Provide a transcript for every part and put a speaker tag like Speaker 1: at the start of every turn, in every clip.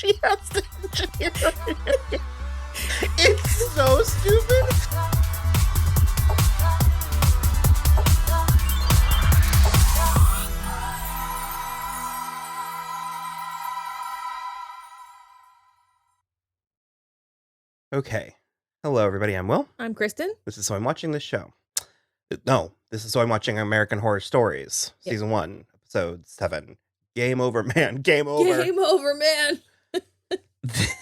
Speaker 1: she has to engineer. It's so stupid. Okay. Hello, everybody. I'm Will.
Speaker 2: I'm Kristen.
Speaker 1: This is So I'm Watching This Show. No, this is So I'm Watching American Horror Stories,
Speaker 2: Yep.
Speaker 1: Season 1, Episode 7. Game over, man. Game over.
Speaker 2: Game over, man.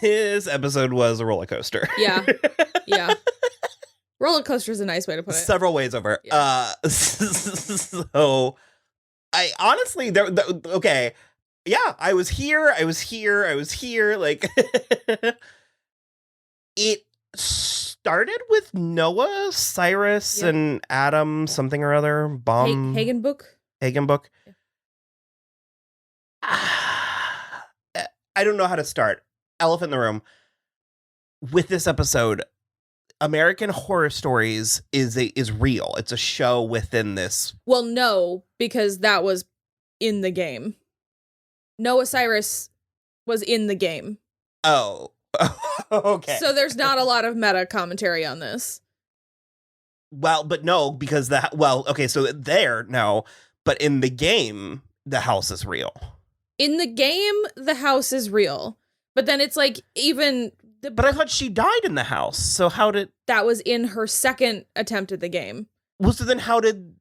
Speaker 1: This episode was a roller coaster.
Speaker 2: Yeah. Yeah. Roller coaster is a nice way to put it.
Speaker 1: Several ways over.
Speaker 2: Yeah.
Speaker 1: So, I honestly, okay. Yeah, I was here. Like, it started with Noah, Cyrus,
Speaker 2: Yep.
Speaker 1: and Adam something or other.
Speaker 2: Hagen book.
Speaker 1: Hagen book.
Speaker 2: Yeah.
Speaker 1: I don't know how to start. Elephant in the room. With this episode, American Horror Stories is real. It's a show within this.
Speaker 2: Well, no, because that was in the game. Noah Cyrus was in the game.
Speaker 1: Oh. Okay.
Speaker 2: So there's not a lot of meta commentary on this.
Speaker 1: Well, but no, because so there, no. But in the game, the house is real.
Speaker 2: In the game, the house is real. But then it's like
Speaker 1: But I thought she died in the house. So how did...
Speaker 2: that was in her second attempt at the game.
Speaker 1: Well, so then how did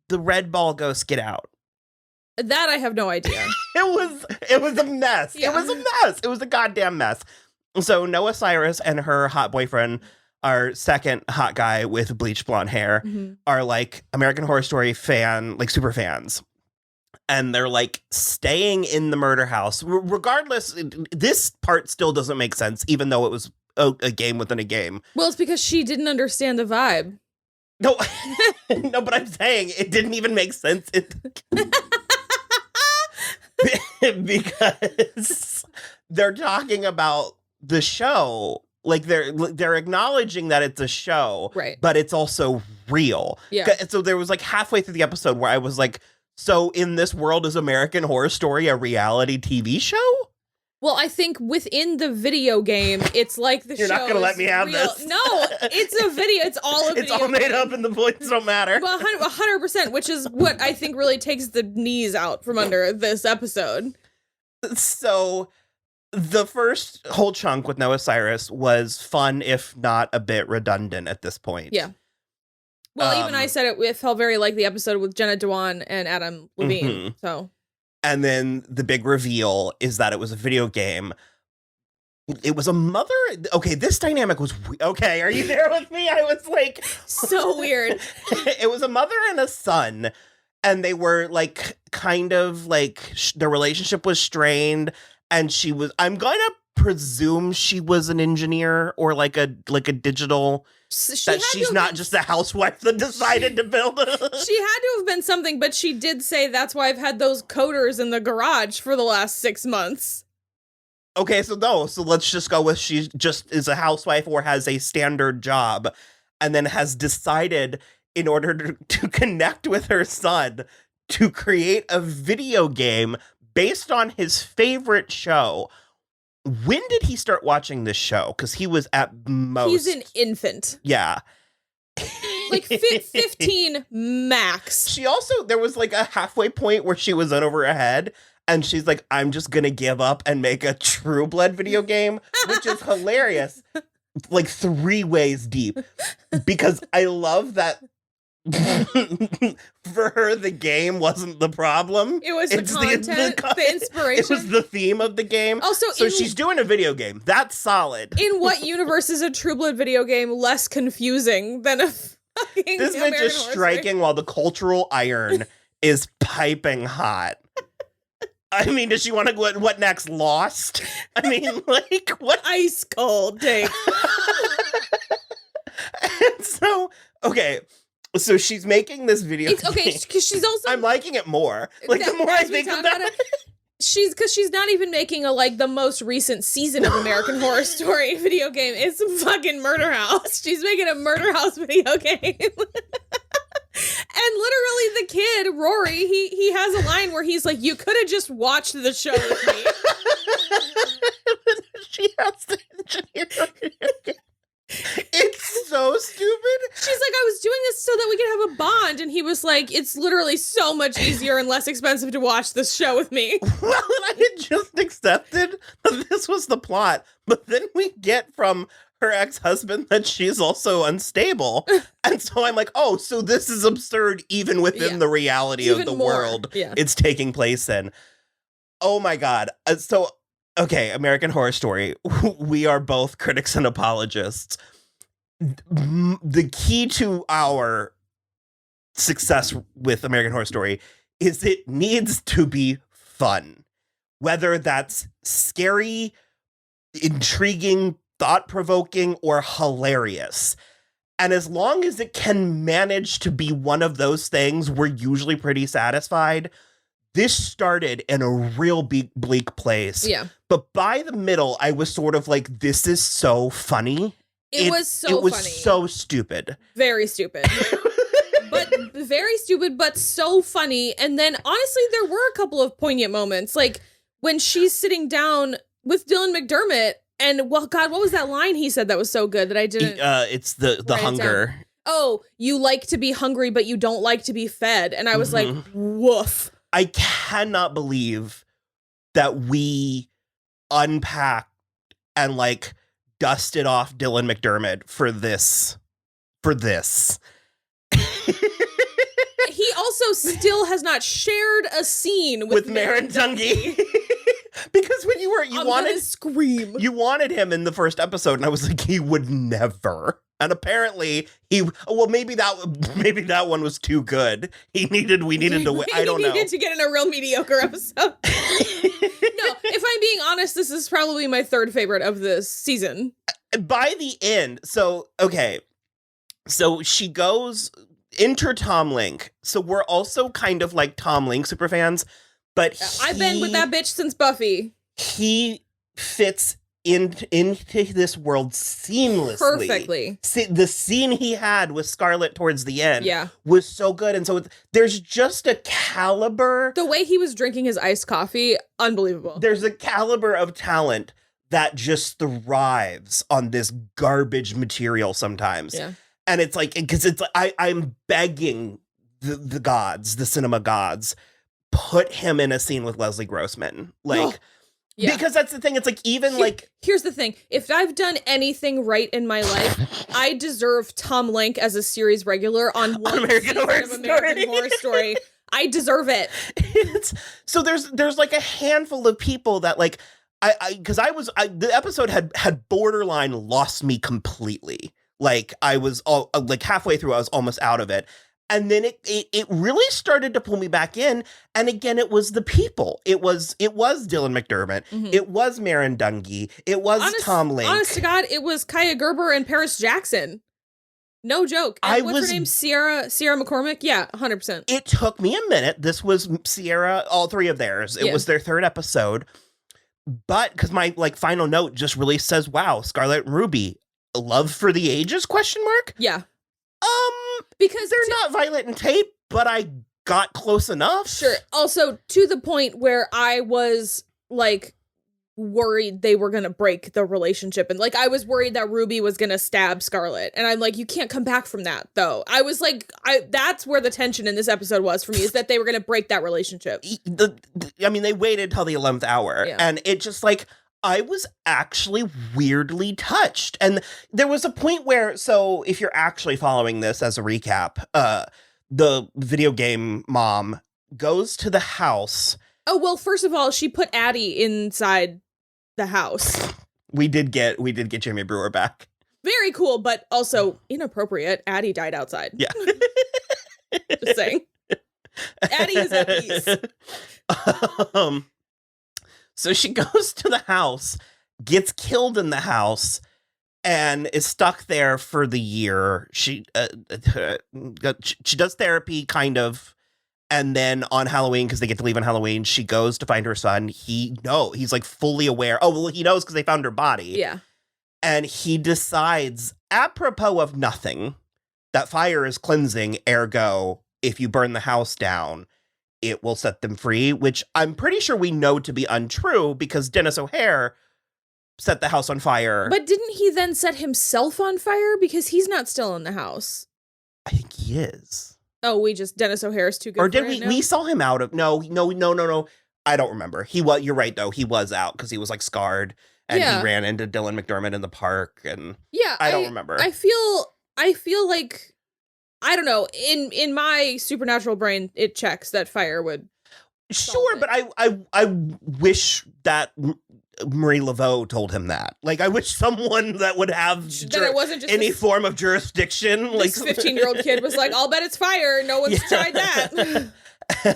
Speaker 1: the red ball ghost get out?
Speaker 2: That I have no idea.
Speaker 1: It was a mess.
Speaker 2: Yeah.
Speaker 1: It was a mess. It was a goddamn mess. So Noah Cyrus and her hot boyfriend, our second hot guy with bleached blonde hair,
Speaker 2: Mhm.
Speaker 1: are like American Horror Story super fans. And they're like staying in the murder house. Regardless, this part still doesn't make sense, even though it was a game within a game.
Speaker 2: Well, it's because she didn't understand the vibe.
Speaker 1: No, no, but I'm saying it didn't even make sense. Because they're talking about the show. Like they're acknowledging that it's a show,
Speaker 2: Right.
Speaker 1: but it's also real.
Speaker 2: Yeah.
Speaker 1: So there was like halfway through the episode where I was like, so in this world is American Horror Story a reality TV show?
Speaker 2: Well, I think within the video game, it's like the show.
Speaker 1: You're not gonna let me have
Speaker 2: real.
Speaker 1: this.
Speaker 2: No, it's a video. It's all a video.
Speaker 1: It's all made
Speaker 2: game.
Speaker 1: up and the points don't matter.
Speaker 2: Well, 100%, which is what I think really takes the knees out from under this episode.
Speaker 1: So the first whole chunk with Noah Cyrus was fun, if not a bit redundant at this point.
Speaker 2: Yeah. Well, even I said it felt very like the episode with Jenna Dewan and Adam Levine.
Speaker 1: Mhm.
Speaker 2: So.
Speaker 1: And then the big reveal is that it was a video game. It was a mother. Okay, this dynamic was okay. Are you there with me? I was like,
Speaker 2: So weird.
Speaker 1: It was a mother and a son, and they were like kind of like their relationship was strained, and she was. I'm going to presume she was an engineer or like a digital. She's not just a housewife that decided to build a...
Speaker 2: She had to have been something, but she did say that's why I've had those coders in the garage for the last 6 months.
Speaker 1: Okay, so let's just go with she just is a housewife or has a standard job and then has decided in order to connect with her son to create a video game based on his favorite show. When did he start watching this show? Because he was at most...
Speaker 2: He's an infant.
Speaker 1: Yeah.
Speaker 2: Like 15 max.
Speaker 1: She also, there was like a halfway point where she was in over her head and she's like, I'm just going to give up and make a True Blood video game, which is hilarious. Like 3 ways deep. Because I love that for her, the game wasn't the problem.
Speaker 2: It was the content, the inspiration.
Speaker 1: It was the theme of the game.
Speaker 2: Also,
Speaker 1: so she's doing a video game. That's solid.
Speaker 2: In what universe is a True Blood video game less confusing than a fucking
Speaker 1: This bitch is striking while the cultural iron is piping hot. I mean, does she want to go? What next? Lost? I mean, like, what?
Speaker 2: Ice cold take.
Speaker 1: And so, okay. So she's making this video.
Speaker 2: Okay, because she's also.
Speaker 1: I'm liking it more. Like the more I think about it.
Speaker 2: She's not even making the most recent season of American Horror Story video game. It's fucking Murder House. She's making a Murder House video game. And literally the kid, Rory, he has a line where he's like, you could have just watched the show with me. imagine he was like, it's literally so much easier and less expensive to watch this show with me.
Speaker 1: Well, and I had just accepted that this was the plot, but then we get from her ex-husband that she's also unstable. And so I'm like, oh, so this is absurd even within the reality
Speaker 2: Even
Speaker 1: of the
Speaker 2: more.
Speaker 1: world
Speaker 2: Yeah.
Speaker 1: it's taking place in. Oh my God. So, okay, American Horror Story. We are both critics and apologists. The key to our success with American Horror Story is it needs to be fun. Whether that's scary, intriguing, thought-provoking, or hilarious. And as long as it can manage to be one of those things, we're usually pretty satisfied. This started in a real bleak place.
Speaker 2: Yeah.
Speaker 1: But by the middle, I was sort of like, this is so funny.
Speaker 2: It was so funny.
Speaker 1: So stupid.
Speaker 2: Very stupid. But very stupid, but so funny. And then honestly, there were a couple of poignant moments. Like when she's sitting down with Dylan McDermott and, well, God, what was that line he said that was so good that I didn't?
Speaker 1: It's the hunger.
Speaker 2: Oh, you like to be hungry, but you don't like to be fed. And I was like, woof.
Speaker 1: I cannot believe that we unpacked and like dusted off Dylan McDermott for this.
Speaker 2: He also still has not shared a scene with
Speaker 1: Marin Dungy. Because when you wanted
Speaker 2: scream.
Speaker 1: You wanted him in the first episode, and I was like, he would never. And apparently maybe that one was too good. We needed to I don't know.
Speaker 2: We needed to get in a real mediocre episode. No, if I'm being honest, this is probably my third favorite of this season.
Speaker 1: By the end, so she goes enter Tom Link. So we're also kind of like Tom Link super fans, but
Speaker 2: I've been with that bitch since Buffy.
Speaker 1: He fits into this world seamlessly.
Speaker 2: Perfectly.
Speaker 1: The scene he had with Scarlett towards the end
Speaker 2: was
Speaker 1: so good. And so there's just a caliber.
Speaker 2: The way he was drinking his iced coffee, unbelievable.
Speaker 1: There's a caliber of talent that just thrives on this garbage material sometimes.
Speaker 2: Yeah.
Speaker 1: And it's like, because it's like, I'm begging the gods, the cinema gods, put him in a scene with Leslie Grossman. Like, because that's the thing. It's like, even
Speaker 2: here's the thing. If I've done anything right in my life, I deserve Tom Link as a series regular on one
Speaker 1: American
Speaker 2: Horror Story. I deserve it.
Speaker 1: So there's like a handful of people that like, the episode had borderline lost me completely. Like I was like halfway through, I was almost out of it. And then it really started to pull me back in. And again, it was the people. It was Dylan McDermott. Mm-hmm. It was Marin Dungy. It was Tom Link.
Speaker 2: Honest to God, it was Kaya Gerber and Paris Jackson. No joke. And what's her name? Sierra McCormick? Yeah, 100%.
Speaker 1: It took me a minute. This was Sierra, all three of theirs. It was their third episode. But because my final note just really says, wow, Scarlett and Ruby, love for the ages, ?
Speaker 2: Yeah.
Speaker 1: Because they're not Violet and Tate, but I got close enough.
Speaker 2: Sure. Also, to the point where I was like worried they were going to break the relationship. And like, I was worried that Ruby was going to stab Scarlett. And I'm like, you can't come back from that, though. I was like, that's where the tension in this episode was for me, is that they were going to break that relationship.
Speaker 1: They waited till the 11th hour. Yeah. And it just like, I was actually weirdly touched. And there was a point where, so if you're actually following this as a recap, the video game mom goes to the house.
Speaker 2: Oh, well, first of all, she put Addie inside the house.
Speaker 1: We did get Jimmy Brewer back.
Speaker 2: Very cool, but also inappropriate. Addie died outside.
Speaker 1: Yeah.
Speaker 2: Just saying. Addie is at peace.
Speaker 1: So she goes to the house, gets killed in the house, and is stuck there for the year. She does therapy, kind of, and then on Halloween, because they get to leave on Halloween, she goes to find her son. He's like fully aware. Oh, well, he knows because they found her body.
Speaker 2: Yeah.
Speaker 1: And he decides, apropos of nothing, that fire is cleansing, ergo, if you burn the house down, it will set them free, which I'm pretty sure we know to be untrue because Dennis O'Hare set the house on fire.
Speaker 2: But didn't he then set himself on fire? Because he's not still in the house.
Speaker 1: I think he is.
Speaker 2: Oh, Dennis O'Hare's too good
Speaker 1: Or
Speaker 2: for
Speaker 1: did
Speaker 2: it
Speaker 1: we?
Speaker 2: now?
Speaker 1: We saw him out of no. I don't remember. You're right though. He was out because he was like scarred, and he ran into Dylan McDermott in the park, and I don't remember.
Speaker 2: I feel like, I don't know. In my supernatural brain, it checks that fire would.
Speaker 1: Sure, but I wish that Marie Laveau told him that. Like, I wish someone that would have
Speaker 2: that it wasn't just
Speaker 1: any form of jurisdiction.
Speaker 2: This 15-year-old kid was like, "I'll bet it's fire. No one's tried that."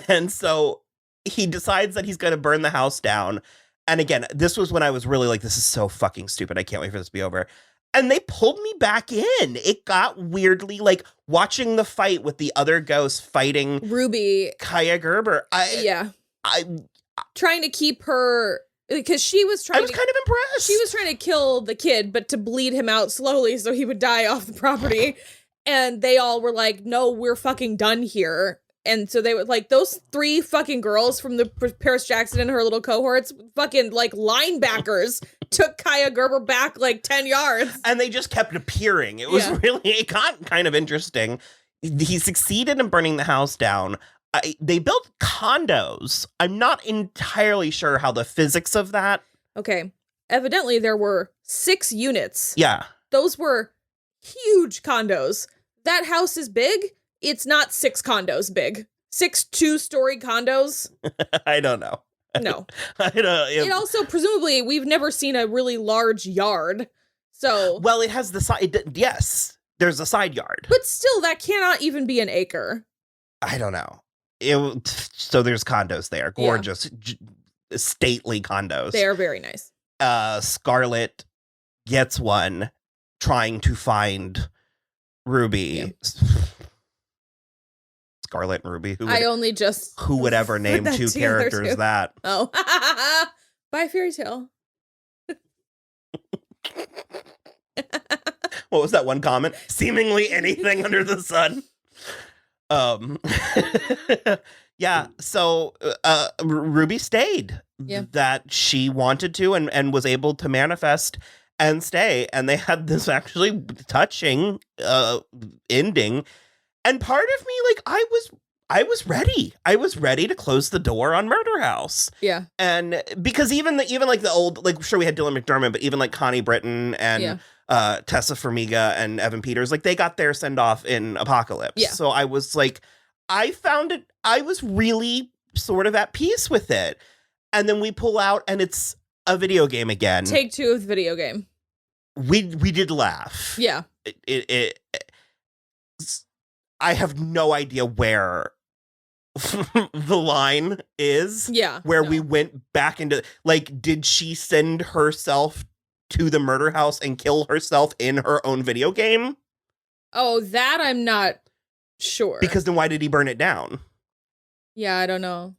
Speaker 1: And so he decides that he's going to burn the house down. And again, this was when I was really like, this is so fucking stupid. I can't wait for this to be over. And they pulled me back in. It got weirdly like watching the fight with the other ghosts fighting
Speaker 2: Ruby,
Speaker 1: Kaya Gerber. I
Speaker 2: trying to keep her, because she was trying.
Speaker 1: I was kind of impressed.
Speaker 2: She was trying to kill the kid, but to bleed him out slowly so he would die off the property. And they all were like, "No, we're fucking done here." And so they would like those 3 fucking girls from the Paris Jackson and her little cohorts, fucking like linebackers, took Kaya Gerber back like 10 yards.
Speaker 1: And they just kept appearing. It was it got kind of interesting. He succeeded in burning the house down. They built condos. I'm not entirely sure how the physics of that.
Speaker 2: Okay. Evidently, there were 6 units.
Speaker 1: Yeah.
Speaker 2: Those were huge condos. That house is big. It's not 6 condos big. 6 2-story condos.
Speaker 1: I don't know.
Speaker 2: No.
Speaker 1: I don't.
Speaker 2: It also, presumably, we've never seen a really large yard. So.
Speaker 1: Well, it has the side. Yes, there's a side yard.
Speaker 2: But still, that cannot even be an acre.
Speaker 1: I don't know. So there's condos there. Gorgeous, stately condos.
Speaker 2: They are very nice.
Speaker 1: Scarlett gets one trying to find Ruby. Yeah. Scarlett and Ruby. Who would ever name 2 characters too. That?
Speaker 2: Oh, by Fairy Tale.
Speaker 1: What was that one comment? Seemingly anything under the sun. Yeah. So Ruby stayed. That she wanted to and was able to manifest and stay, and they had this actually touching ending. And part of me, like, I was ready. I was ready to close the door on Murder House.
Speaker 2: Yeah.
Speaker 1: And because even like the old, like, sure, we had Dylan McDermott, but even like Connie Britton and Tessa Farmiga and Evan Peters, like, they got their send off in Apocalypse.
Speaker 2: Yeah.
Speaker 1: So I was like, I was really sort of at peace with it. And then we pull out and it's a video game again.
Speaker 2: Take 2 of the video game.
Speaker 1: We did laugh.
Speaker 2: Yeah.
Speaker 1: I have no idea where the line is.
Speaker 2: Yeah.
Speaker 1: Where we went back into, like, did she send herself to the murder house and kill herself in her own video game?
Speaker 2: Oh, that I'm not sure.
Speaker 1: Because then why did he burn it down?
Speaker 2: Yeah, I don't know.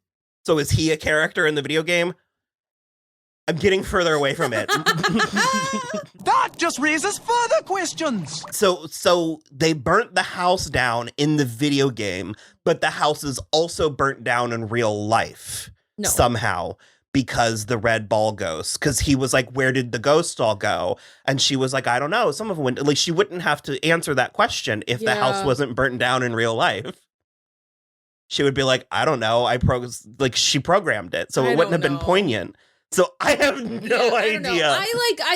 Speaker 2: So
Speaker 1: is he a character in the video game? I'm getting further away from it.
Speaker 3: That just raises further questions.
Speaker 1: So they burnt the house down in the video game, but the house is also burnt down in real life somehow because the red ball ghost. Because he was like, "Where did the ghosts all go?" And she was like, "I don't know. Some of them went." Like, she wouldn't have to answer that question if the house wasn't burnt down in real life. She would be like, "I don't know. She programmed it, so it wouldn't have been poignant." So I have no idea.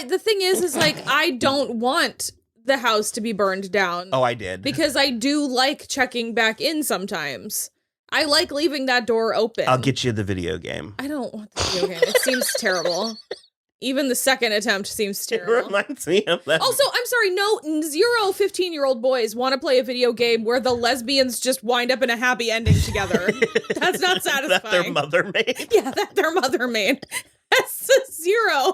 Speaker 2: The thing is like, I don't want the house to be burned down.
Speaker 1: Oh, I did.
Speaker 2: Because I do like checking back in sometimes. I like leaving that door open.
Speaker 1: I'll get you the video game.
Speaker 2: I don't want the video game. It seems terrible. Even the second attempt seems terrible.
Speaker 1: It reminds me of that.
Speaker 2: Also, I'm sorry, no, 0 15-year-old boys want to play a video game where the lesbians just wind up in a happy ending together. That's not satisfying.
Speaker 1: That their mother made?
Speaker 2: Yeah, that their mother made. That's 0%.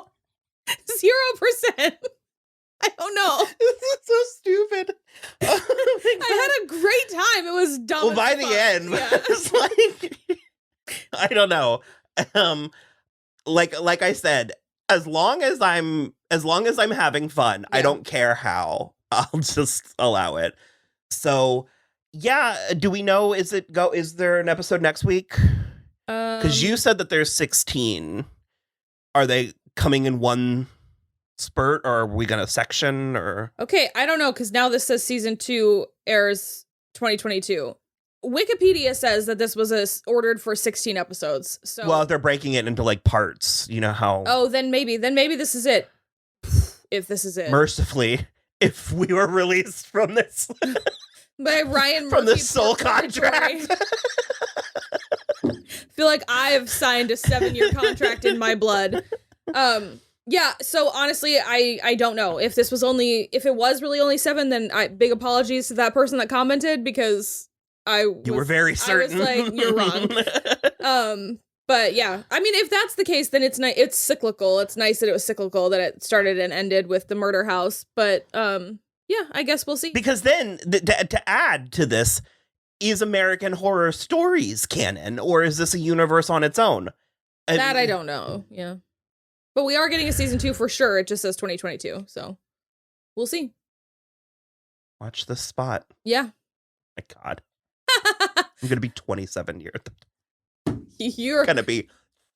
Speaker 2: I don't know.
Speaker 1: This is so stupid.
Speaker 2: I had a great time. It was dumb.
Speaker 1: Well, by the end, it's like, I don't know. Like I said, as long as I'm having fun, I don't care how. I'll just allow it. So, yeah. Do we know? Is there an episode next week? Because you said that there's 16. Are they coming in one spurt, or are we gonna section, or?
Speaker 2: Okay, I don't know, because now this says season 2 airs 2022. Wikipedia says that this was ordered for 16 episodes. So
Speaker 1: Well, they're breaking it into like parts. You know how?
Speaker 2: Oh, then maybe this is it. If this is it.
Speaker 1: Mercifully, if we were released from this
Speaker 2: By Ryan
Speaker 1: from
Speaker 2: Murphy
Speaker 1: the sole
Speaker 2: Purgatory.
Speaker 1: contract.
Speaker 2: Feel like I've signed a 7-year contract in my blood. Yeah, so honestly, I don't know. If it was really only 7, then big apologies to that person that commented, because you
Speaker 1: were very certain.
Speaker 2: I was like, you're wrong. But yeah, I mean, if that's the case, then it's cyclical. It's nice that it was cyclical, that it started and ended with the murder house. But yeah, I guess we'll see.
Speaker 1: Because then to add to this, is American Horror Stories canon, or is this a universe on its own?
Speaker 2: That I don't know. Yeah. But we are getting a season 2 for sure. It just says 2022. So we'll see.
Speaker 1: Watch this spot.
Speaker 2: Yeah.
Speaker 1: My God. I'm going to be 27 years.
Speaker 2: You're
Speaker 1: going to be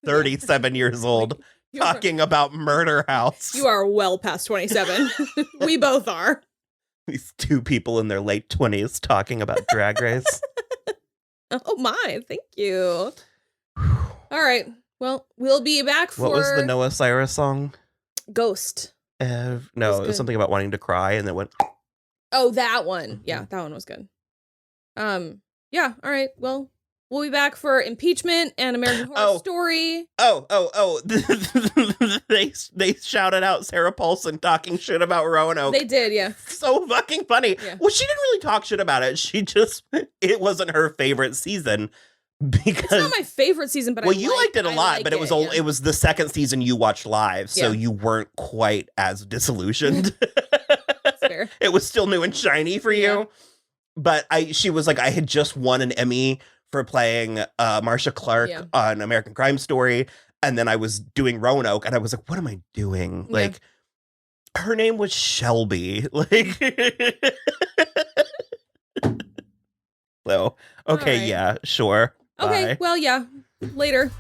Speaker 1: 37 years old talking about Murder House.
Speaker 2: You are well past 27. We both are.
Speaker 1: These two people in their late 20s talking about Drag Race.
Speaker 2: Oh my, thank you. All right. Well, we'll be back for...
Speaker 1: What was the Noah Cyrus song?
Speaker 2: Ghost.
Speaker 1: No, it was something about wanting to cry, and then went...
Speaker 2: Oh, that one. Yeah, that one was good. Yeah, all right. Well, we'll be back for impeachment and American Horror Story.
Speaker 1: They shouted out Sarah Paulson talking shit about Roanoke.
Speaker 2: They did, yeah.
Speaker 1: So fucking funny.
Speaker 2: Yeah.
Speaker 1: Well, she didn't really talk shit about it. It wasn't her favorite season because
Speaker 2: it's not my favorite season, but
Speaker 1: you liked it a lot. But it was the second season you watched live, so you weren't quite as disillusioned.
Speaker 2: That's fair.
Speaker 1: It was still new and shiny for you. But she was like, I had just won an Emmy for playing Marcia Clark on American Crime Story. And then I was doing Roanoke, and I was like, what am I doing?
Speaker 2: Yeah.
Speaker 1: Like, her name was Shelby. Like, so, okay,
Speaker 2: right.
Speaker 1: yeah, sure.
Speaker 2: Okay,
Speaker 1: Bye.
Speaker 2: well, yeah, later.